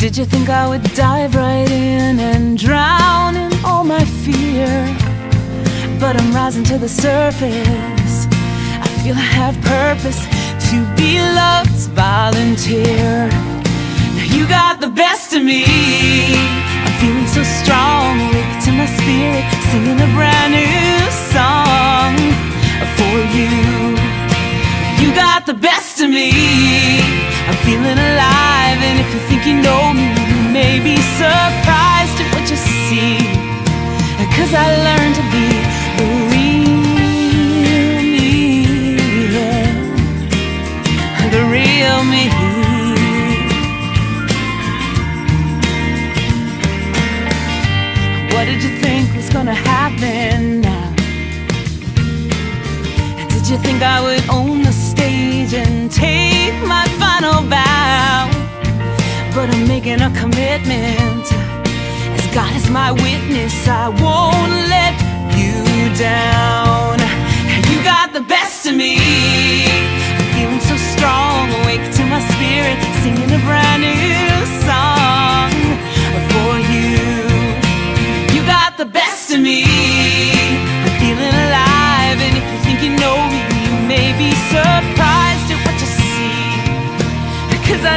Did you think I would dive right in and drown in all my fear? But I'm rising to the surface. I feel I have purpose to be love's volunteer. Now you got the best of me. I'm feeling so strong, awake to my spirit, singing a brand new song for you. You got the best of me. I'm feeling alive, and if you think you know me, you may be surprised at what you see. 'Cause I learned to be the real me, yeah. The real me. What did you think was gonna happen now? Did you think I would own the stage and take my final bow? But I'm making a commitment. As God is my witness, I won't let you down. You got the best of me. I'm feeling so strong, awake to my spirit, singing a brand new song for you. You got the best of me. I'm feeling alive, and if you think you know me, you may be surprised at what you see. 'Cause I